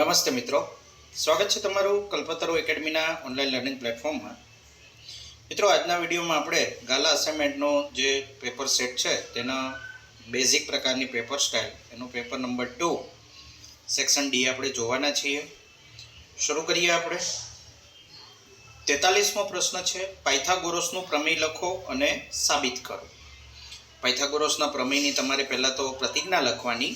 નમસ્તે મિત્રો, સ્વાગત છે તમારું કલ્પતરુ એકેડમીના ઓનલાઈન લર્નિંગ પ્લેટફોર્મમાં. મિત્રો, આજના વિડીયોમાં આપણે ગાલા અસાઇનમેન્ટનો જે પેપર સેટ છે તેના બેઝિક પ્રકારની પેપર સ્ટાઇલ એનું પેપર નંબર 2 સેક્શન ડી આપણે જોવાના છીએ. શરૂ કરીએ આપણે. 43મો પ્રશ્ન છે, પાયથાગોરસનું પ્રમેય લખો અને સાબિત કરો. પાયથાગોરસના પ્રમેયની તમારે પહેલાં તો પ્રતિજ્ઞા લખવાની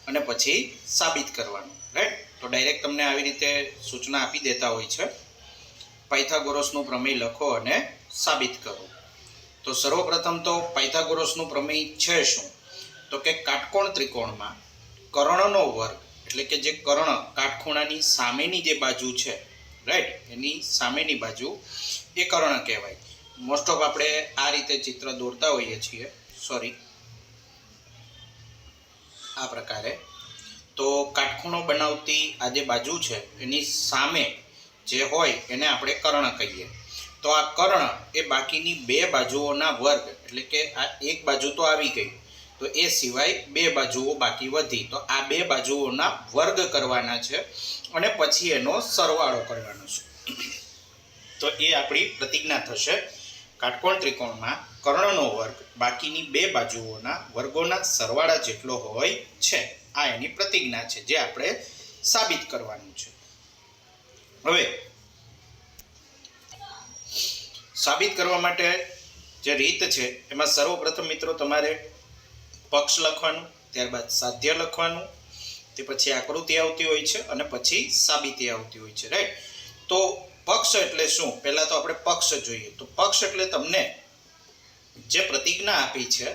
અને પછી સાબિત કરવાનું, રાઈટ? તો ડાયરેક્ટ તમને આવી રીતે સૂચના આપી દેતા હોય છે, પાયથાગોરસનું પ્રમેય લખો અને સાબિત કરો. તો સર્વપ્રથમ તો પાયથાગોરસનું પ્રમેય છે શું? તો કે કાટકોણ ત્રિકોણમાં કર્ણનો વર્ગ, એટલે કે જે કર્ણ કાટખૂણાની સામેની જે બાજુ છે, રાઈટ, એની સામેની બાજુ એ કર્ણ કહેવાય. મોસ્ટ ઓફ આપણે આ રીતે ચિત્ર દોરતા હોઈએ છીએ, આ પ્રકારે. તો કાટખૂણો બનાવતી આ જે બાજુ છે એની સામે જે હોય એને આપણે કર્ણ કહીએ. તો આ કર્ણ એ બાકીની બે બાજુઓના વર્ગ, એટલે કે આ એક બાજુ તો આવી ગઈ, તો એ સિવાય બે બાજુઓ બાકી વધી, તો આ બે બાજુઓના વર્ગ કરવાના છે અને પછી એનો સરવાળો કરવાનો છે. તો એ આપણી પ્રતિજ્ઞા થશે. કાટકોણ ત્રિકોણમાં કર્ણનો વર્ગ બાકીની બે બાજુઓના વર્ગોના સરવાળા જેટલો હોય છે. આ એની પ્રતિજ્ઞા છે જે આપણે સાબિત કરવાનું છે. હવે સાબિત કરવા માટે જે રીત છે એમાં સર્વપ્રથમ મિત્રો તમારે પક્ષ લખવાનું, ત્યારબાદ સાધ્ય લખવાનું, તે પછી આકૃતિ આવતી હોય છે અને પછી સાબિતી આવતી હોય છે, રાઈટ? તો પક્ષ એટલે શું? પહેલા તો આપણે પક્ષ જોઈએ. તો પક્ષ એટલે તમને જે પ્રતિજ્ઞા આપી છે,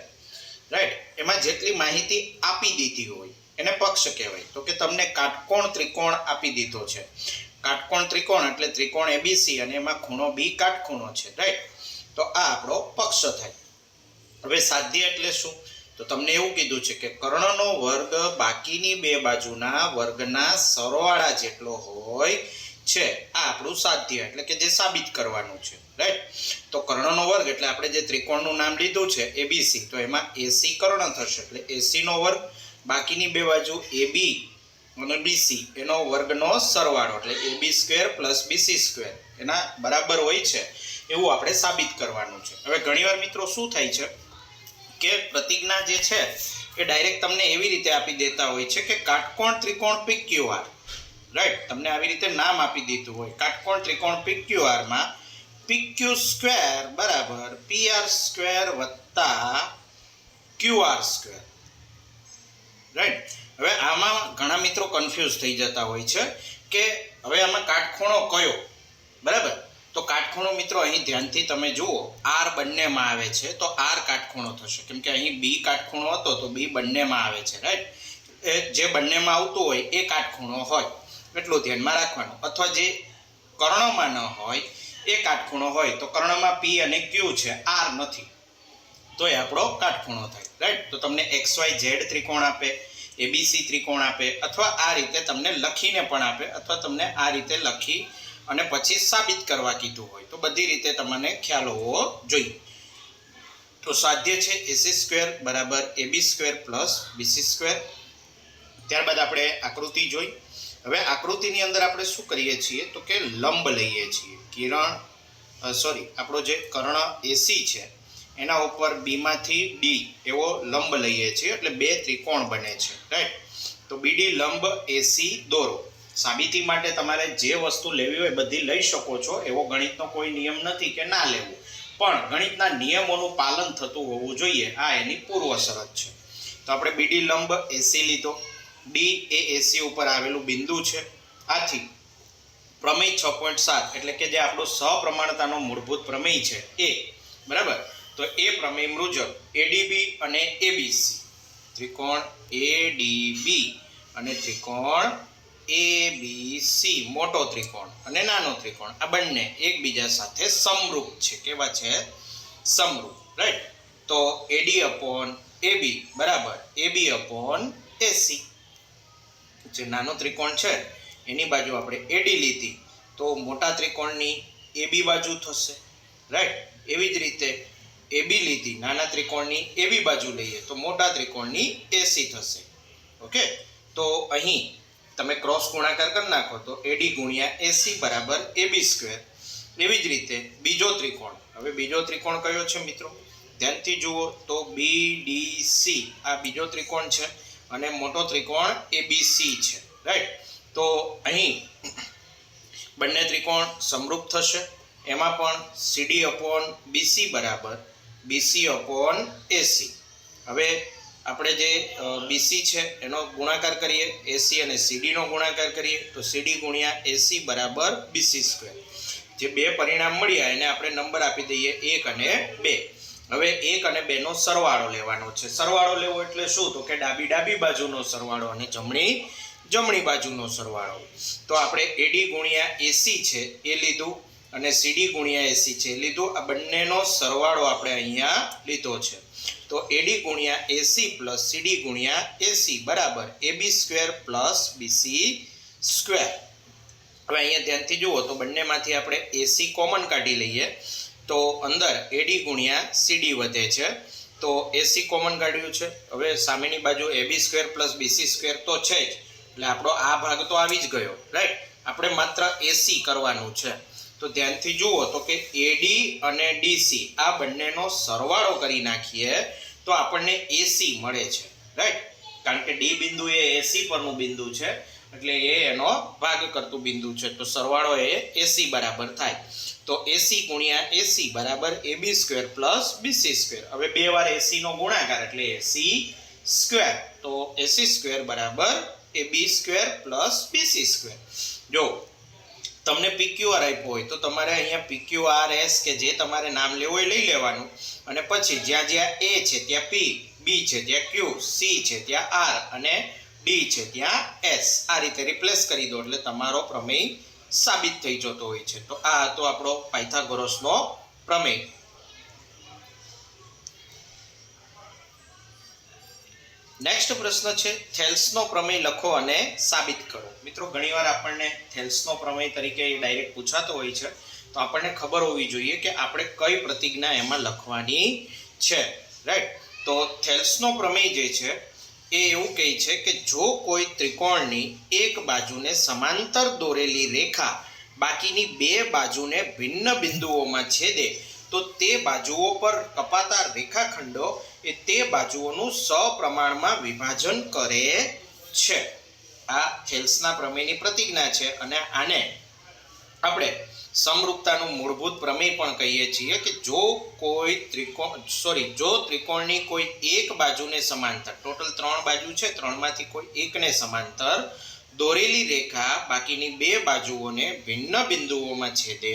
રાઈટ, એમાં જેટલી માહિતી આપી દીધી હોય એને પક્ષ કહેવાય. તો કે તમને કાટકોણ ત્રિકોણ આપી દીધો છે. કાટકોણ ત્રિકોણ એટલે ત્રિકોણ એબીસી અને એમાં ખૂણો બી કાટખૂણો છે, રાઈટ? તો આ આપણો પક્ષ થાય. હવે સાધ્ય એટલે શું? તો તમને એવું કીધું છે કે કર્ણનો વર્ગ બાકીની બે બાજુના વર્ગના સરવાળા જેટલો હોય છે. આ આપણું સાધ્ય, એટલે કે જે સાબિત કરવાનું છે, રાઈટ? તો કર્ણનો વર્ગ એટલે આપણે જે ત્રિકોણનું નામ લીધું છે એબીસી, તો એમાં એસી કર્ણ થશે, એટલે એસીનો વર્ગ બાકીની બે બાજુ એબી અને બીસી એનો વર્ગનો સરવાળો, એટલે AB square plus BC square એના બરાબર હોય છે એવું આપણે સાબિત કરવાનું છે. હવે ઘણીવાર મિત્રો શું થાય છે કે પ્રતિજ્ઞા જે છે એ ડાયરેક્ટ તમને એવી રીતે આપી દેતા હોય છે કે કાટકોણ ત્રિકોણ PQR, રાઈટ? તમને આવી રીતે નામ આપી દીધું હોય, કાટકોણ ત્રિકોણ PQRમાં PQ સ્ક્વેર બરાબર PR સ્ક્વેર વત્તા QR સ્ક્વેર, રાઈટ? હવે આમાં ઘણા મિત્રો કન્ફ્યુઝ થઈ જતા હોય છે કે હવે આમાં કાટખૂણો કયો, બરાબર? તો કાટખૂણો મિત્રો અહીં ધ્યાનથી તમે જુઓ, આર બંનેમાં આવે છે, તો આર કાટખૂણો થશે, કેમ કે અહીં બી કાટખૂણો હતો તો બી બંનેમાં આવે છે, રાઈટ? જે બંનેમાં આવતું હોય એ કાટખૂણો હોય એટલું ધ્યાનમાં રાખવાનું. અથવા જે કર્ણમાં ન હોય એ કાટખૂણો હોય, તો કર્ણમાં પી અને ક્યુ છે, આર નથી, તો એ આપણો કાટખૂણો થાય, રાઈટ? તો તમને XYZ ત્રિકોણ આપે, એબીસી ત્રિકોણ આપે, અથવા આ રીતે તમને લખીને પણ આપે, અથવા તમને આ રીતે લખી અને પછી સાબિત કરવા કીધું હોય, તો બધી રીતે તમને ખ્યાલ હોવો જોઈએ. તો સાધ્ય છે એસી સ્ક્વેર બરાબર AB square plus BC square. ત્યારબાદ આપણે આકૃતિ જોઈ. હવે આકૃતિની અંદર આપણે શું કરીએ છીએ તો કે લંબ લઈએ છીએ. આપણો જે કર્ણ એસી છે એના ઉપર બીમાંથી ડી એવો લંબ લઈએ છીએ, એટલે બે ત્રિકોણ બને છે, રાઈટ? તો બીડી લંબ એસી દોરો. સાબિતી માટે તમારે જે વસ્તુ લેવી હોય બધી લઈ શકો છો, એવો ગણિતનો કોઈ નિયમ નથી કે ના લેવું, પણ ગણિતના નિયમોનું પાલન થતું હોવું જોઈએ, આ એની પૂર્વ શરત છે. તો આપણે બીડી લંબ એસી લીધો, ડી એ એસી ઉપર આવેલું બિંદુ છે. આથી પ્રમેય 6.7 એટલે કે જે આપણો સપ્રમાણતાનો મૂળભૂત પ્રમેય છે એ, બરાબર? તો એ પ્રમેય મુજબ એડીબી અને એબીસી, ત્રિકોણ એડીબી અને ત્રિકોણ એબીસી, મોટો ત્રિકોણ અને નાનો ત્રિકોણ, આ બંને એકબીજા સાથે સમરૂપ છે. કેવા છે? સમરૂપ, રાઈટ? તો એડી અપોન એબી બરાબર એબી અપોન એસી. જે નાનો ત્રિકોણ છે એની બાજુ આપણે એડી લીધી, તો મોટા ત્રિકોણની એબી બાજુ થશે, રાઈટ? એવી જ રીતે એબી લીધી, નાના ત્રિકોણની એબી બાજુ લઈએ તો મોટા ત્રિકોણની એસી થશે. ઓકે, તો અહીં તમે ક્રોસ ગુણાકાર કરી નાખો તો એડી ગુણ્યા એસી બરાબર એબી સ્ક્વેર. એવી જ રીતે બીજો ત્રિકોણ, હવે બીજો ત્રિકોણ કયો છે મિત્રો? ધ્યાનથી જુઓ તો BDC આ બીજો ત્રિકોણ છે અને મોટો ત્રિકોણ ABC છે, રાઈટ? તો અહીં બંને ત્રિકોણ સમરૂપ થશે. એમાં પણ CD અપોન BC બરાબર BC અપોન AC. હવે આપણે જે BC છે એનો ગુણાકાર કરીએ, AC અને CD નો ગુણાકાર કરીએ તો CD ગુણ્યા AC બરાબર BC સ્ક્વેર. જે બે પરિણામ મળ્યા એને આપણે નંબર આપી દઈએ 1 અને 2. હવે 1 અને 2 નો સરવાળો લેવાનો છે. સરવાળો લેવો એટલે શું? તો કે ડાબી બાજુનો સરવાળો અને જમણી બાજુનો સરવાળો. તો આપણે AD ગુણ્યા AC છે એ લીધું અને CD ગુણ્યા AC છે એ લીધું. આ બંનેનો સરવાળો આપણે અહીંયા લીધો છે. તો AD ગુણ્યા AC પ્લસ CD ગુણ્યા AC બરાબર AB square plus BC square. હવે અહીંયા ધ્યાનથી જુઓ તો બંનેમાંથી આપણે AC કોમન કાઢી લઈએ તો અંદર AD ગુણ્યા CD વધે છે. તો AC કોમન કાઢ્યું છે. હવે સામેની બાજુ AB square plus BC square તો છે જ, એટલે આપણો આ ભાગ તો આવી જ ગયો, રાઈટ? આપણે માત્ર AC કરવાનું છે. તો ધ્યાનથી જુઓ તો કે AD અને DC આ બંનેનો સરવાળો કરી નાખીએ તો આપણને AC મળે છે, રાઈટ? કારણ કે D બિંદુ એ AC પરનું બિંદુ છે એટલે એ એનો ભાગ કરતું બિંદુ છે. તો સરવાળો એ AC બરાબર થાય. તો AC ગુણ્યા AC બરાબર AB square plus BC square. હવે બે વાર AC નો ગુણાકાર એટલે AC સ્ક્વેર. તો AC સ્ક્વેર બરાબર AB square plus BC square. જો તમને PQR આપ્યો હોય તો તમારે અહીંયા PQRS કે જે તમારે નામ લેવું હોય લઈ લેવાનું અને પછી જ્યાં જ્યાં A છે ત્યાં P, B છે ત્યાં Q, C છે ત્યાં R અને D છે ત્યાં S. આ રીતે રિપ્લેસ કરી દો એટલે તમારો પ્રમેય સાબિત થઈ જતો હોય છે. તો આ હતો આપણો પાયથાગોરસનો પ્રમેય. નેક્સ્ટ પ્રશ્ન છે થેલ્સનો પ્રમેય લખો અને સાબિત કરો. મિત્રો ઘણીવાર આપણને થેલ્સનો પ્રમેય તરીકે ડાયરેક્ટ પૂછાતો હોય છે તો આપણને ખબર હોવી જોઈએ કે આપણે કઈ પ્રતિજ્ઞા એમાં લખવાની છે, રાઈટ? તો થેલ્સનો પ્રમેય જે છે એ એવું કહે છે કે જો કોઈ ત્રિકોણની એક બાજુને સમાંતર દોરેલી રેખા બાકીની બે બાજુને ભિન્ન બિંદુઓમાં છેદે તો તે બાજુઓ પર કપાતા રેખાખંડો એ તે બાજુઓનું સપ્રમાણમાં વિભાજન કરે છે. આ થેલ્સના પ્રમેયની પ્રતિજ્ઞા છે અને આને આપણે સમરૂપતાનું મૂળભૂત પ્રમેય પણ કહીએ છીએ કે જો ત્રિકોણની કોઈ એક બાજુને સમાંતર, ટોટલ 3 બાજુ છે, 3માંથી કોઈ એકને સમાંતર દોરેલી રેખા બાકીની બે બાજુઓને ભિન્ન બિંદુઓમાં છેદે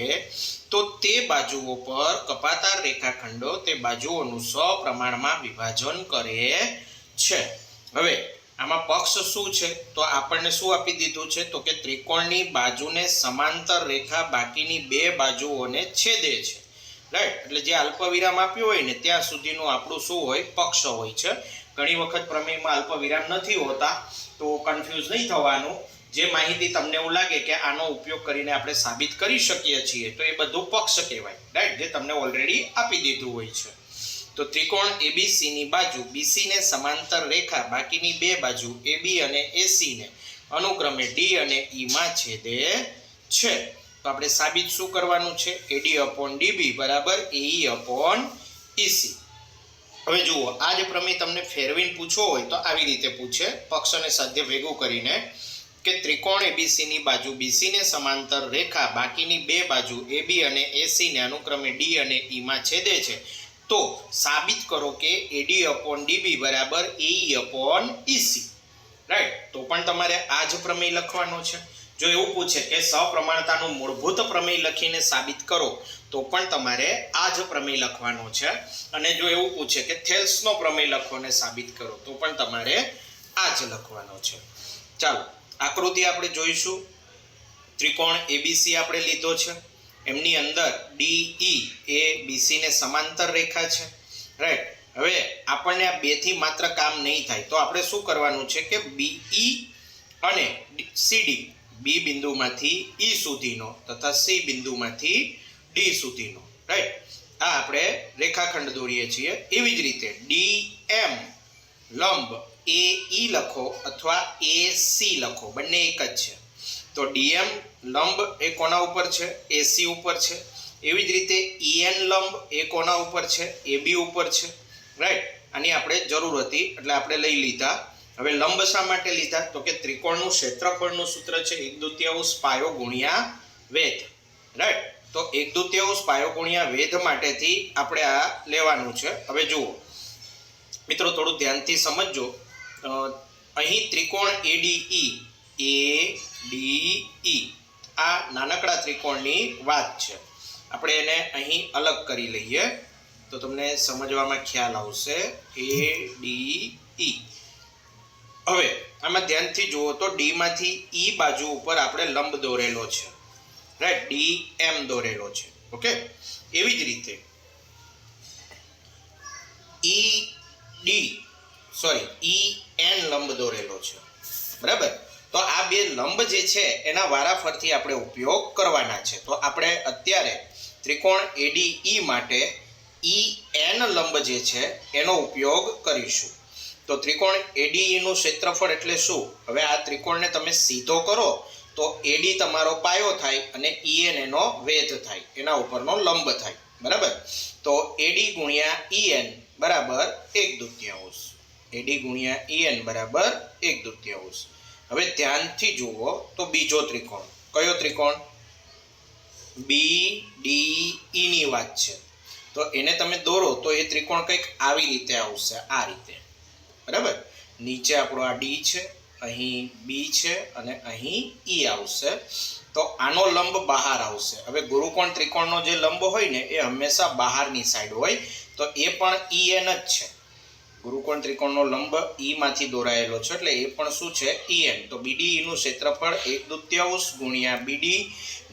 તો તે બાજુઓ પર કપાતા રેખાખંડો તે બાજુઓનું સપ્રમાણમાં વિભાજન કરે છે. હવે આમાં પક્ષ શું છે તો આપણને શું આપી દીધું છે તો કે ત્રિકોણની બાજુને સમાંતર રેખા બાકીની બે બાજુઓને છેદે છે, રાઈટ? એટલે જે અલ્પવિરામ આપ્યું હોય ને ત્યાં સુધીનું આપણું શું હોય? પક્ષ હોય છે. ઘણી વખત પ્રમેયમાં અલ્પવિરામ નથી હોતા તો કન્ફ્યુઝ નહીં થવાનું. જે માહિતી તમને એવું લાગે કે આનો ઉપયોગ કરીને આપણે સાબિત કરી શકીએ છીએ તો એ બધું પક્ષ કહેવાય, રાઈટ? જે તમને ઓલરેડી આપી દીધું હોય છે. તો ત્રિકોણ ABC ની બાજુ BC ને સમાંતર રેખા બાકીની બે બાજુ AB અને AC ને અનુક્રમે D અને E માં છેદે છે. તો આપણે સાબિત શું કરવાનું છે? AD upon DB બરાબર AE upon EC. હવે જુઓ આ જે પ્રમેય તમને ફેરવીને પૂછવો હોય તો આવી રીતે પૂછે, પક્ષ અને સાધ્ય ભેગું કરીને કે ત્રિકોણ ABC ની બાજુ BC ને સમાંતર રેખા બાકીની બે બાજુ AB અને AC ને અનુક્રમે D અને E માં છેદે છે તો સાબિત કરો કે AD upon DB બરાબર AE upon EC, રાઈટ? તો પણ તમારે આ જ પ્રમેય લખવાનો છે. જો એવું પૂછે કે સપ્રમાણતાનું મૂળભૂત પ્રમેય લખીને સાબિત કરો તો પણ તમારે આ જ પ્રમેય લખવાનો છે. અને જો એવું પૂછે કે થેલ્સનો પ્રમેય લખો અને સાબિત કરો તો પણ તમારે આ જ લખવાનો છે. ચાલો આકૃતિ આપણે જોઈશું. ત્રિકોણ ABC આપણે લીધો છે, એમની અંદર DE એ BC ને સમાંતર રેખા છે, રાઈટ? હવે આપણને આ બેથી માત્ર કામ નહીં થાય તો આપણે શું કરવાનું છે કે BE અને CD, B બિંદુમાંથી E સુધીનો તથા C બિંદુમાંથી D સુધીનો, રાઈટ? આ આપણે રેખાખંડ દોરીએ છીએ. એવી જ રીતે DM લંબ AE લખો અથવા AC લખો, બંને એક જ છે. તો DM લંબ એ કોના ઉપર છે? AC ઉપર છે. એવી જ રીતે EN લંબ એ કોના ઉપર છે? AB ઉપર છે. રાઈટ, આની આપણે જરૂર હતી એટલે આપણે લઈ લીધા. હવે લંબ શા માટે લીધા? તો કે ત્રિકોણનું ક્ષેત્રફળનું સૂત્ર છે 1/2 પાયો ગુણ્યા વેધ. રાઈટ, તો 1/2 પાયો ગુણ્યા વેધ માટેથી આપણે આ લેવાનું છે. હવે જુઓ મિત્રો, થોડું ધ્યાનથી સમજજો. અહીં ત્રિકોણ ADE આ નાનકડા ત્રિકોણની વાત છે. આપણે એને અહીં અલગ કરી લઈએ તો તમને સમજવામાં ખ્યાલ આવશે. ADE. હવે આમાં ધ્યાનથી જુઓ તો D માંથી E બાજુ ઉપર આપણે લંબ દોરેલો છે. રાઈટ, DM દોરેલો છે. ઓકે, એવી જ રીતે EN લંબ દોરેલો છે. બરાબર, તો આ બે લંબ જે છે એના વારાફરતી આપણે ઉપયોગ કરવાના છે. તો આપણે અત્યારે ત્રિકોણ ADE માટે EN લંબ જે છે એનો ઉપયોગ કરીશું. તો ત્રિકોણ ADE નું ક્ષેત્રફળ એટલે શું? હવે આ ત્રિકોણને તમે સીધો કરો તો AD તમારો પાયો થાય અને EN એનો વેધ થાય, એના ઉપરનો લંબ થાય. બરાબર, તો AD ગુણ્યા EN બરાબર 1/2. AD ગુણ્યા EN બરાબર 1/2. હવે ધ્યાનથી જુઓ તો બીજો ત્રિકોણ, કયો ત્રિકોણ? BDE ની વાત છે. તો એને તમે દોરો તો એ ત્રિકોણ કંઈક આવી રીતે આવશે, આ રીતે. બરાબર, નીચે આપણો આ D છે, અહીં B છે અને અહીં E આવશે. તો આનો લંબ બહાર આવશે. હવે ગુરુકોણ ત્રિકોણનો જે લંબ હોય ને એ હંમેશા બહારની સાઈડ હોય, તો એ પણ EN જ છે. ગુરુકોણ ત્રિકોણનો લંબ E માંથી દોરાયેલો છે એટલે એ પણ શું છે? EN. તો BDE નું ક્ષેત્રફળ 1/2 ગુણ્યા BD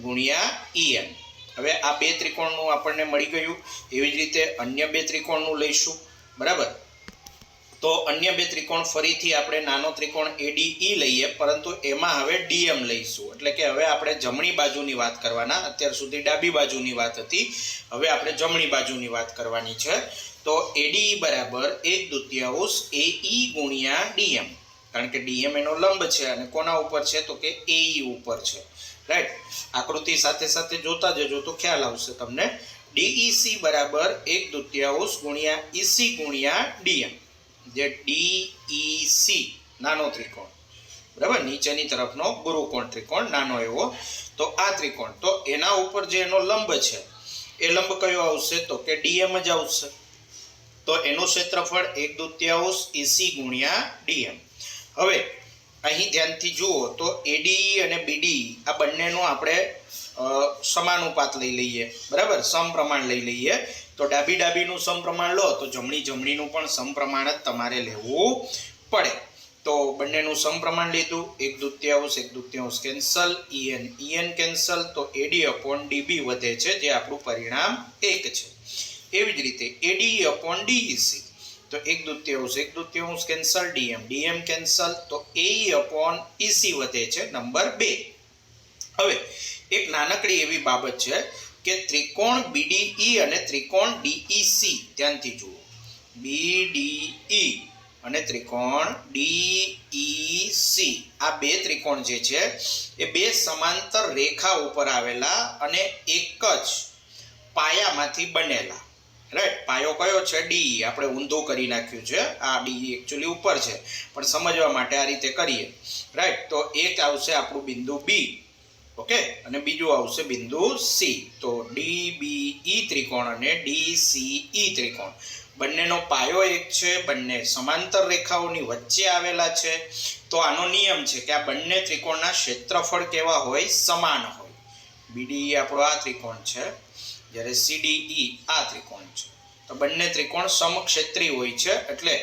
ગુણ્યા EN. હવે આ બે ત્રિકોણનું આપણને મળી ગયું. એવી જ રીતે અન્ય બે ત્રિકોણનું લઈશું. બરાબર, તો અન્ય બે ત્રિકોણ ફરીથી આપણે નાનો ત્રિકોણ ADE લઈએ, પરંતુ એમાં હવે DM લઈશું. એટલે કે હવે આપણે જમણી બાજુની વાત કરવાના. અત્યાર સુધી ડાબી બાજુની વાત હતી, હવે આપણે જમણી બાજુની વાત કરવાની છે. તો ADE બરાબર 1/2 AE ગુણ્યા DM, કારણ કે DM એનો લંબ છે અને કોના ઉપર છે? તો કે AE ઉપર છે. રાઈટ, આકૃતિ સાથે સાથે જોતા જજો તો ખ્યાલ આવશે તમને. DEC બરાબર 1/2 ગુણ્યા EC ગુણ્યા DM, જે DEC નાનો ત્રિકોણ. બરાબર, નીચેની તરફનો ગુરુકોણ ત્રિકોણ નાનો એવો. તો આ ત્રિકોણ, તો એના ઉપર જે એનો લંબ છે એ લંબ કયો આવશે? તો કે DM જ આવશે. તો એનું ક્ષેત્રફળ 1/2 EC ગુણ્યા DM. હવે અહીં ધ્યાનથી જુઓ તો ADE અને BDE આ બંનેનો આપણે સમાનુપાત લઈ લઈએ. બરાબર, સમપ્રમાણ લઈ લઈએ. તો ડાબીનું સમપ્રમાણ લો તો જમણીનું પણ સમપ્રમાણ જ તમારે લેવું પડે. તો બંનેનું સમપ્રમાણ લીધું, 1/2 કેન્સલ, EN કેન્સલ, તો AD/DB વધે છે, જે આપણું પરિણામ 1 છે. એવી જ રીતે ADE/DEC, તો 1/2 કેન્સલ, DM કેન્સલ, તો AE/EC વધે છે નંબર 2. હવે એક નાનકડી એવી બાબત છે કે ત્રિકોણ BDE અને ત્રિકોણ DEC, ધ્યાનથી જુઓ, BDE અને ત્રિકોણ DEC આ બે ત્રિકોણ જે છે એ બે સમાંતર રેખા ઉપર આવેલા અને એક જ પાયામાંથી બનેલા. રાઈટ, પાયો કયો છે? DE. આપણે ઊંધું કરી નાખ્યું છે, આ DE એકચ્યુઅલી ઉપર છે, પણ સમજવા માટે આ રીતે કરીએ. રાઈટ, તો એક આવશે આપણું બિંદુ B, ઓકે, અને બીજું આવશે બિંદુ C. તો DBE ત્રિકોણ અને DCE ત્રિકોણ બંનેનો પાયો એક છે, બંને સમાંતર રેખાઓની વચ્ચે આવેલા છે. તો આનો નિયમ છે કે આ બંને ત્રિકોણના ક્ષેત્રફળ કેવા હોય? સમાન હોય. BDE આપણો આ ત્રિકોણ છે, જ્યારે CDE આ ત્રિકોણ છે. તો બંને ત્રિકોણ સમક્ષેત્રી હોય છે. એટલે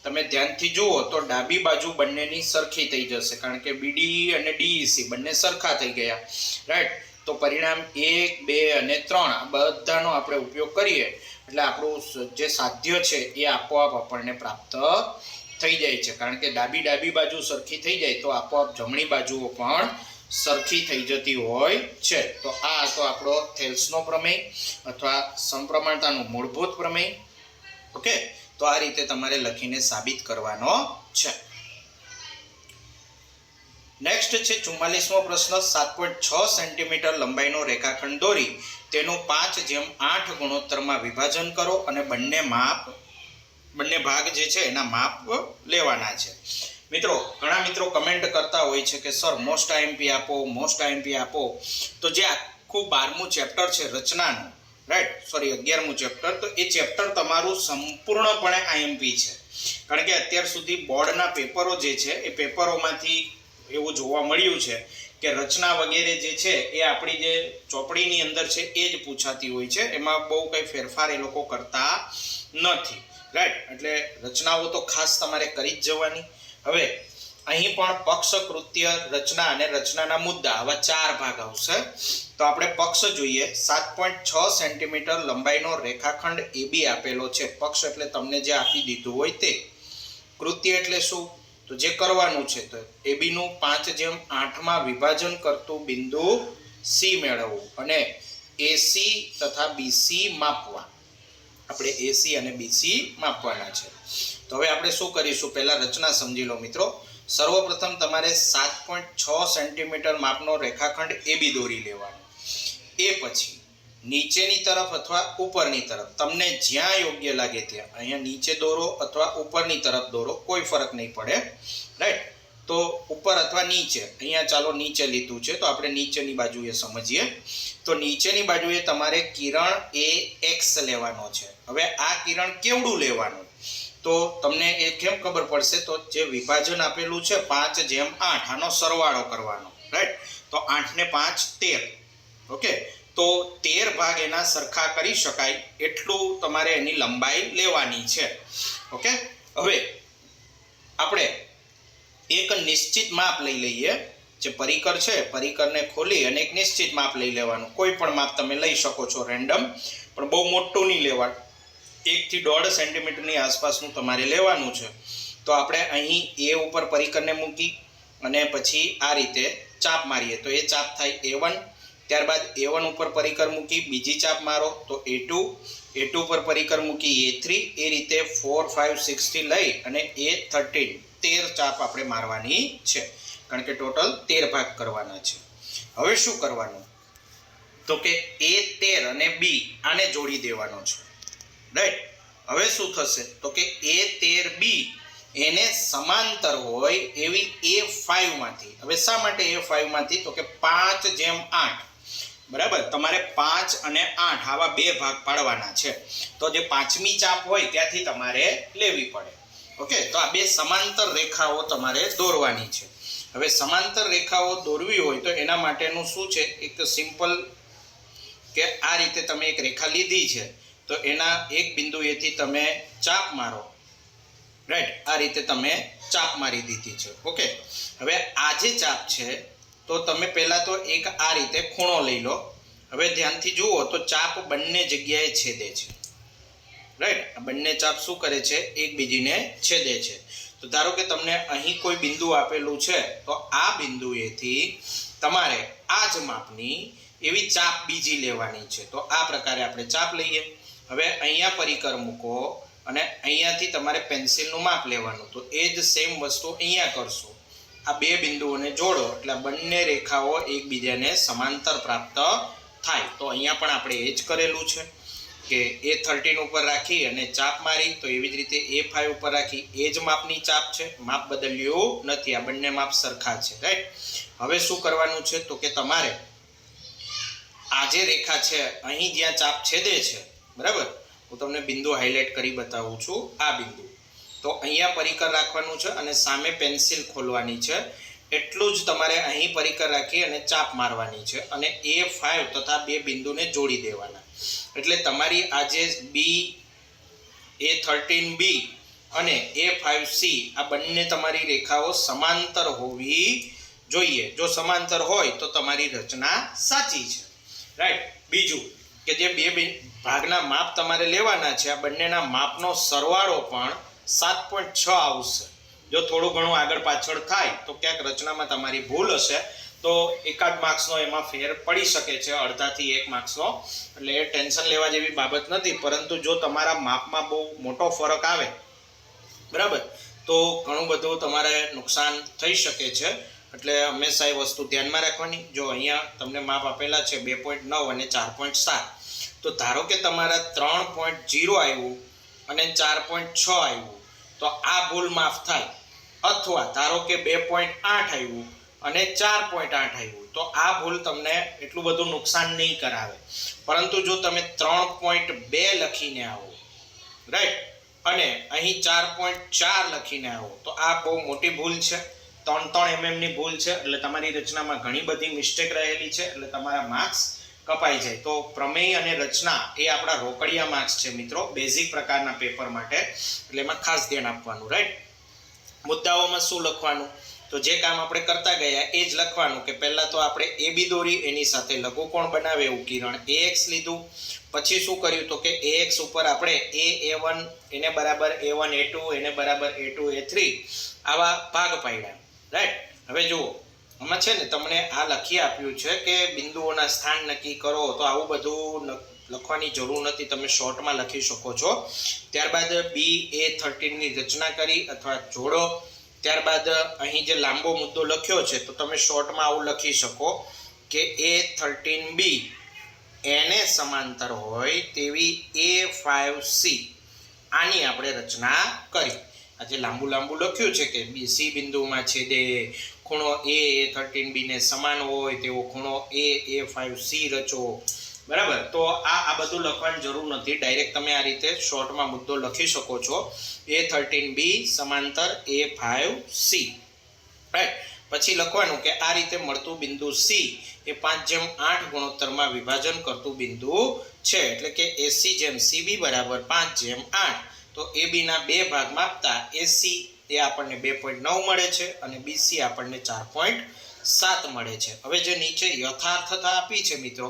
તમે ધ્યાનથી જુઓ તો ડાબી બાજુ બંનેની સરખી થઈ જશે, કારણ કે BDE અને DEC બંને સરખા થઈ ગયા. રાઈટ, તો પરિણામ 1, 2 અને 3 આ બધાનો આપણે ઉપયોગ કરીએ એટલે આપણું જે સાધ્ય છે એ આપોઆપ આપણને પ્રાપ્ત થઈ જાય છે. કારણ કે ડાબી બાજુ સરખી થઈ જાય તો આપોઆપ જમણી બાજુઓ પણ સરખી થઈ જતી હોય છે. તો આ તો આપણો થેલ્સનો પ્રમેય અથવા સમપ્રમાણતાનું મૂળભૂત પ્રમેય. ઓકે, તો આ રીતે તમારે લખીને સાબિત કરવાનો છે. નેક્સ્ટ છે 44મો પ્રશ્ન. 7.6 સેન્ટીમીટર લંબાઈનો રેખાખંડ દોરી તેનું 5:8 ગુણોત્તરમાં વિભાજન કરો અને બંને ભાગ જે છે એના માપ લેવાના છે. મિત્રો ઘણા મિત્રો કમેન્ટ કરતા હોય છે કે સર મોસ્ટ આઈએમપી આપો. તો જે આખું 12મું ચેપ્ટર છે રચનાનું, રાઈટ, સોરી 11મું ચેપ્ટર, તો એ ચેપ્ટર તમારું સંપૂર્ણપણે આઈએમપી છે. કારણ કે અત્યાર સુધી બોર્ડના પેપરો જે છે એ પેપરોમાંથી એવું જોવા મળ્યું છે કે રચના વગેરે જે છે એ આપણી જે ચોપડીની અંદર છે એ જ પૂછાતી હોય છે, એમાં બહુ કંઈ ફેરફાર એ લોકો કરતા નથી, રાઈટ. એટલે રચનાઓ તો ખાસ તમારે કરી જ જવાની. હવે અહીં પણ પક્ષ, કૃત્ય, રચના અને રચનાના મુદ્દા, આવા 4 ભાગ આવશે. તો આપણે પક્ષ જોઈએ. 7.6 સેન્ટીમીટર લંબાઈનો રેખાખંડ AB આપેલો છે. પક્ષ એટલે તમને જે આપી દીધું હોય તે. કૃત્ય એટલે શું? તો જે કરવાનું છે તો AB નું 5:8 વિભાજન કરતું બિંદુ C મેળવવું અને AC તથા BC માપવા. આપણે AC અને BC માપવાના છે. તો હવે આપણે શું કરીશું, પહેલા રચના સમજી લો મિત્રો. સર્વપ્રથમ તમારે 7.6 સેન્ટીમીટર માપનો રેખાખંડ AB દોરી લેવાનો. એ પછી નીચેની તરફ અથવા ઉપરની તરફ તમને જ્યાં યોગ્ય લાગે ત્યાં, અહીંયા નીચે દોરો અથવા ઉપરની તરફ દોરો, કોઈ ફરક નહીં પડે, રાઈટ. તો ઉપર અથવા નીચે, અહીંયા ચાલો નીચે લીધું છે તો આપણે નીચેની બાજુએ સમજીએ. તો નીચેની બાજુએ તમારે કિરણ AX લેવાનો છે. હવે આ કિરણ કેવડું લેવાનું તો તમને એ કેમ ખબર પડશે, તો જે વિભાજન આપેલું છે 5:8, આનો સરવાળો કરવાનો, રાઈટ. તો 8 ને 5 13, ઓકે. તો 13 ભાગ એના સરખા કરી શકાય એટલું તમારે એની લંબાઈ લેવાની છે, ઓકે. હવે આપણે એક નિશ્ચિત માપ લઈ લઈએ. જે પરિકર છે, પરિકરને ખોલી અને એક નિશ્ચિત માપ લઈ લેવાનું. કોઈ પણ માપ તમે લઈ શકો છો, રેન્ડમ, પણ બહુ મોટું નહીં લેવાનું. 1 થી 1.5 સેન્ટીમીટરની આસપાસનું તમારે લેવાનું છે. તો આપણે અહીં A ઉપર પરિકરને મૂકી અને પછી આ રીતે ચાપ મારીએ તો એ ચાપ થાય A1. ત્યારબાદ A1 ઉપર પરિકર મૂકી બીજી ચાપ મારો તો A2 ઉપર પરિકર મૂકી A3. એ રીતે 4, 5, 6 થી લઈ અને A13 13 ચાપ આપણે મારવાની છે. કારણ કે ટોટલ 13 ભાગ કરવાના છે. હવે શું કરવાનું તો કે A13 અને B આને જોડી દેવાનો છે, રાઈટ. હવે શું થશે તો કે A13B એને સમાંતર હોય એવી A5 માંથી. હવે શા માટે A5 માંથી તો કે 5:8, બરાબર. તમારે 5 અને 8 આવા 2 ભાગ પાડવાના છે. તો જે 5મી ચાપ હોય ત્યાંથી તમારે લેવી પડે, ઓકે. તો આ 2 સમાંતર રેખાઓ તમારે દોરવાની છે. હવે સમાંતર રેખાઓ દોરવી હોય તો એના માટેનું શું છે, એક સિમ્પલ કે આ રીતે તમે એક રેખા લીધી છે તો એના એક બિંદુએથી તમે ચાપ મારો, રાઈટ. આ રીતે તમે ચાપ મારી દીધી છે, ઓકે. હવે આ જે ચાપ છે તો તમે પહેલા તો એક આ રીતે ખૂણો લઈ લો. હવે ધ્યાનથી જુઓ તો ચાપ બંને જગ્યાએ છેદે છે, રાઈટ. આ બંને ચાપ શું કરે છે, એકબીજીને છેદે છે. તો ધારો કે તમને અહીં કોઈ બિંદુ આપેલું છે તો આ બિંદુએથી તમારે આ જ માપની એવી ચાપ બીજી લેવાની છે. તો આ પ્રકારે આપણે ચાપ લઈએ. હવે અહીંયા પરિકર મૂકો અને અહીંયાથી તમારે પેન્સિલનું માપ લેવાનું. તો એ જ સેમ વસ્તુ અહીંયા કરશો. આ 2 બિંદુઓને જોડો એટલે બંને રેખાઓ એકબીજાને સમાંતર પ્રાપ્ત થાય. તો અહીંયા પણ આપણે એ જ કરેલું છે કે A13 ઉપર રાખી અને ચાપ મારી. તો એવી જ રીતે A5 ઉપર રાખી, એ જ માપની ચાપ છે, માપ બદલ્યું નથી. આ બંને માપ સરખા છે, રાઈટ. હવે શું કરવાનું છે તો કે તમારે આ જે રેખા છે અહીં જ્યાં ચાપ છેદે છે, બરાબર. હું તમને બિંદુ હાઇલાઇટ કરી બતાવું છું. આ બિંદુ, તો અહીંયા પરિકર રાખવાનું છે અને સામે પેન્સિલ ખોલવાની છે. એટલું જ તમારે અહીં પરિકર રાખી અને ચાપ મારવાની છે અને A5 તથા 2 બિંદુને જોડી દેવાના. એટલે તમારી આ જે A13B અને A5C આ બંને તમારી રેખાઓ સમાંતર હોવી જોઈએ. જો સમાંતર હોય તો તમારી રચના સાચી છે, રાઈટ. બીજું કે જે 2 ભાગના માપ તમારે લેવાના છે, આ બંનેના માપનો સરવાળો પણ 7.6 આવશે. જો થોડું ઘણું આગળ પાછળ થાય તો ક્યાંક રચનામાં તમારી ભૂલ હશે, તો એકાદ માર્ક્સનો એમાં ફેર પડી શકે છે, અડધાથી 1 માર્ક્સનો, એટલે એ ટેન્શન લેવા જેવી બાબત નથી. પરંતુ જો તમારા માપમાં બહુ મોટો ફરક આવે, બરાબર, તો ઘણું બધું તમારે નુકસાન થઈ શકે છે. એટલે હંમેશા એ વસ્તુ ધ્યાનમાં રાખવાની. જો અહીંયા તમને માપ આપેલા છે 2.9 અને 4.7, તો ધારો કે તમારા 3.0 આવ્યું અને 4.6 આવ્યું તો આ ભૂલ માફ થાય, અથવા ધારો કે 2.8 આવ્યું અને 4.8 આવ્યું તો આ ભૂલ તમને એટલું બધું નુકસાન નહીં કરાવે. પરંતુ જો તમે 3.2 લખીને આવો, રાઈટ, અને અહીં 4.4 લખીને આવો તો આ બહુ મોટી ભૂલ છે, 3 mm ની ભૂલ છે. એટલે તમારી રચનામાં ઘણી બધી મિસ્ટેક રહેલી છે, એટલે તમારા માર્ક્સ કપાઈ જાય. તો પ્રમેય અને રચના એ આપણા રોકડિયા માર્ક્સ છે મિત્રો, બેઝિક પ્રકારના પેપર માટે, એટલે એમાં ખાસ ધ્યાન આપવાનું, રાઈટ. મુદ્દાઓમાં શું લખવાનું? તો જે કામ આપણે કરતા ગયા એ જ લખવાનું કે પહેલા તો આપણે AB દોરી, એની સાથે લઘુકોણ બનાવે એવું કિરણ AX લીધું. પછી શું કર્યું તો કે AX ઉપર આપણે A1 એને બરાબર A1 A2 એને બરાબર A2 A3 આવા ભાગ પાડ્યા, રાઈટ. હવે જુઓ, આમાં છે ને તમને આ લખી આપ્યું છે કે બિંદુઓના સ્થાન નક્કી કરો, તો આવું બધું લખવાની જરૂર નથી, તમે શોર્ટમાં લખી શકો છો. ત્યારબાદ BA13 ની રચના કરી અથવા જોડો. ત્યારબાદ અહીં જે લાંબો મુદ્દો લખ્યો છે તો તમે શોર્ટમાં આવું લખી શકો કે A13B એને સમાંતર હોય તેવી A5C આની આપણે રચના કરી. આ જે લાંબુ લખ્યું છે કે C બિંદુમાં છેદે, ખૂણો A13B ને સમાન હોય તેવો ખૂણો A5C રચો, બરાબર. તો આ બધું લખવાની જરૂર નથી, ડાયરેક્ટ તમે આ રીતે શોર્ટમાં મુદ્દો લખી શકો છો, A13B સમાંતર A5C, રાઈટ. પછી લખવાનું કે આ રીતે મળતું બિંદુ C એ 5:8 ગુણોત્તરમાં વિભાજન કરતું બિંદુ છે, એટલે કે AC/CB બરાબર 5:8. તો AB ના બે ભાગમાં આપતા AC એ આપણને 2.9 મળે છે અને BC આપણને 4.7 મળે છે. હવે જે નીચે યથાર્થતા આપી છે મિત્રો,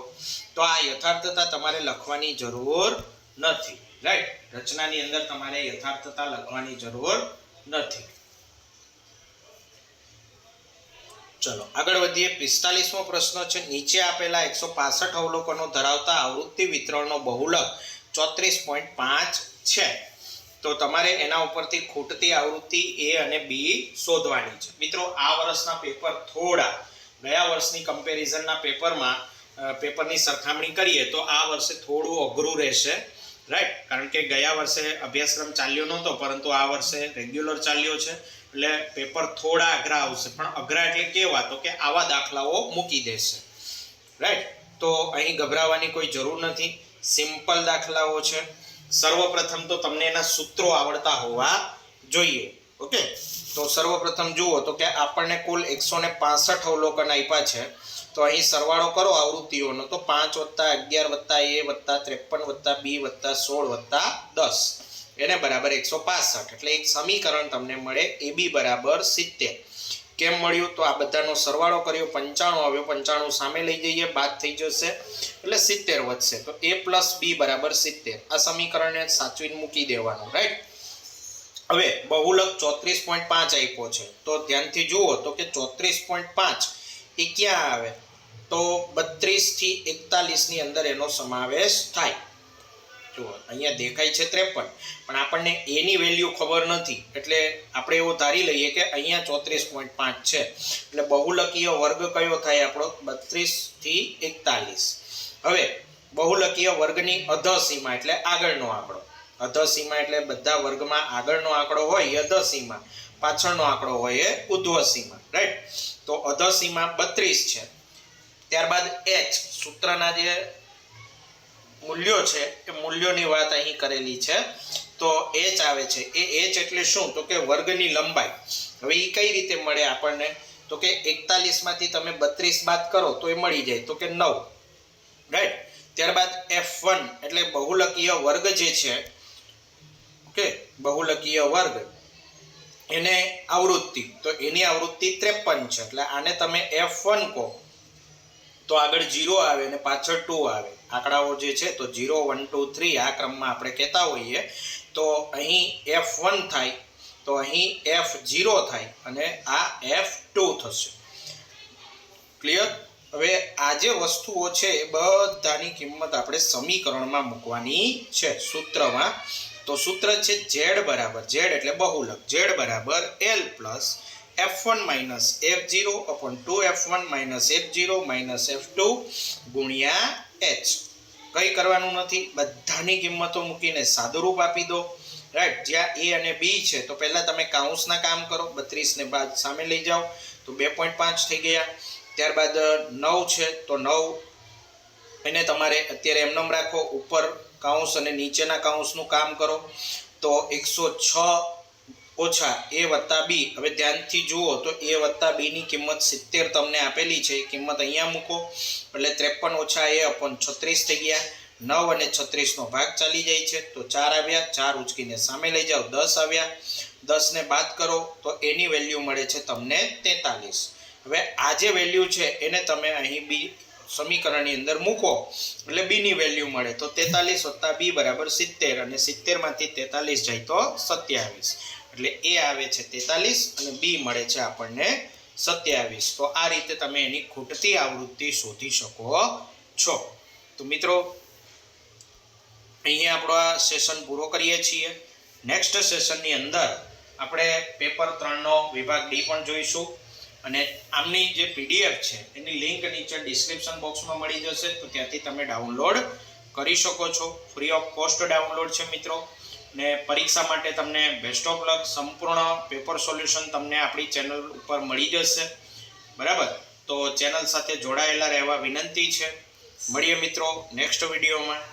તો આ યથાર્થતા તમારે લખવાની જરૂર નથી, રાઈટ. રચનાની અંદર તમારે યથાર્થતા લખવાની જરૂર નથી. ચલો આગળ વધીએ. 45મો પ્રશ્ન છે. નીચે આપેલા 165 અવલોકનો ધરાવતા આવૃત્તિ વિતરણનો બહુલક 34.5 છે. તો તમારે એના ઉપરથી ખૂટતી આવૃત્તિ A અને B શોધવાની છે. મિત્રો આ વર્ષના પેપર થોડા ગયા વર્ષની કમ્પેરિઝનના પેપરની સરખામણી કરીએ તો આ વર્ષે થોડું અઘરું રહેશે, રાઈટ. કારણ કે ગયા વર્ષે અભ્યાસક્રમ ચાલ્યો નહોતો, પરંતુ આ વર્ષે રેગ્યુલર ચાલ્યો છે, એટલે પેપર થોડા અઘરા આવશે. પણ અઘરા એટલે કેવા? તો કે આવા દાખલાઓ મૂકી દેશે, રાઈટ. તો અહીં ગભરાવાની કોઈ જરૂર નથી, સિમ્પલ દાખલાઓ છે. સર્વપ્રથમ તો તમને એના સૂત્રો આવડતા હોવા જોઈએ, ઓકે. તો સર્વપ્રથમ જુઓ તો કે આપણને કુલ 165 અવલોકન આપ્યા છે. તો અહીં સરવાળો કરો આવૃત્તિઓનો તો 5 + 11 + A + 53 + B + 16 + 10 એને બરાબર 165. એટલે એક સમીકરણ તમને મળે AB બરાબર 70. કેમ મળ્યું? તો આ બધાનો સરવાળો કર્યો, 95 આવ્યો, 95 સામે લઈ જઈએ, બાદ થઈ જશે એટલે 70 વધશે. તો A + B બરાબર 70. આ સમીકરણને સાચવીને મૂકી દેવાનું, રાઈટ. હવે બહુલક 34.5 આપ્યો છે, તો ધ્યાનથી જુઓ તો કે 34.5 એ ક્યાં આવે? તો 32 થી 41 ની અંદર એનો સમાવેશ થાય. જુઓ અહીંયા દેખાય છે 53, પણ આપણને A ની વેલ્યુ ખબર નથી, એટલે આપણે એવું ધારી લઈએ કે અહીંયા 34.5 છે. એટલે બહુલકીય વર્ગ કયો થાય આપણો? 32 થી 41. હવે બહુલકીય વર્ગની અધસીમા એટલે આગળનો આંકડો. અધસીમા એટલે બધા વર્ગમાં આગળનો આંકડો હોય એ અધસીમા, પાછળનો આંકડો હોય એ ઉધ્વસીમા, રાઈટ. તો અધસીમા 32 છે. ત્યારબાદ h સૂત્રના જે મૂલ્યો છે એ મૂલ્યોની વાત અહીં કરેલી છે. તો h આવે છે, એ h એટલે શું? તો કે વર્ગની લંબાઈ. હવે એ કઈ રીતે મળે આપણને? તો કે 41 માંથી તમે 32 બાદ કરો તો એ મળી જાય તો કે 9, રાઈટ. ત્યારબાદ f1 એટલે બહુલકીય વર્ગ જે છે, ઓકે, બહુલકીય વર્ગ એને આવૃત્તિ, તો એની આવૃત્તિ 53 છે. એટલે આને તમે f1 કહો તો આગળ 0 આવે અને પાછળ 2 આવે. આંકડાઓ જે છે તો 0 1 2 3 આ ક્રમમાં આપણે કહેતા હોઈએ. તો અહીં f1 થાય, તો અહીં f0 થાય અને આ f2 થશે, ક્લિયર? હવે આ જે વસ્તુઓ છે એ બધાની કિંમત આપણે સમીકરણમાં મૂકવાની છે, સૂત્રમાં. તો સૂત્ર છે z બરાબર, z એટલે બહુલક, z બરાબર l plus f1 minus f0 upon 2f1 minus f0 minus f2 ગુણ્યા h. કંઈ કરવાનું નથી, બધાની કિંમતો મૂકીને સાદુરૂપ આપી દો. રાઈટ, જ્યાં a અને b છે તો પહેલાં તમે કાઉન્સના કામ કરો, 32 ને બાદ સામે લઈ જાઓ તો 2.5 થઈ ગયા. ત્યારબાદ 9 છે તો 9 એને તમારે અત્યારે એમનેમ રાખો, ઉપર કાઉન્સ અને નીચેના કાઉન્સનું કામ કરો તો 106 ઓછા a વત્તા b. હવે ધ્યાનથી જુઓ તો a વત્તા b ની કિંમત 70 તમને આપેલી છે, એ કિંમત અહીંયા મૂકો એટલે 53 ઓછા a અપોન 36 થઈ ગયા. 9 અને 36 નો ભાગ ચાલી જાય છે તો 4 આવ્યા, 4 ઉચકીને સામે લઈ જાઓ 10 આવ્યા. 10 ને બાદ કરો તો એની વેલ્યુ મળે છે તમને 43. હવે આ જે વેલ્યુ છે એને તમે અહીં બી સમીકરણની અંદર મૂકો એટલે b ની વેલ્યુ મળે તો 43 + b બરાબર 70, અને 70 માંથી 43 જાય તો 27, એટલે a આવે છે 43 અને b મળે છે આપણને 27. તો આ રીતે તમે એની ખૂટતી આવૃત્તિ શોધી શકો છો. તો મિત્રો અહીંયા આપણો આ સેશન પૂરો કરીએ છીએ. નેક્સ્ટ સેશનની અંદર આપણે પેપર 3નો વિભાગ ડી પણ જોઈશું, અને આમની જે પીડીએફ છે એની લિંક નીચે ડિસ્ક્રિપ્શન બોક્સમાં મળી જશે, તો ત્યાંથી તમે ડાઉનલોડ કરી શકો છો. ફ્રી ઓફ કોસ્ટ ડાઉનલોડ છે મિત્રો. ને પરીક્ષા માટે તમને બેસ્ટ ઓફ લક. સંપૂર્ણ પેપર સોલ્યુશન તમને આપણી ચેનલ ઉપર મળી જશે, બરાબર? તો ચેનલ સાથે જોડાયેલા રહેવા વિનંતી છે. મળીએ મિત્રો નેક્સ્ટ વિડીયોમાં.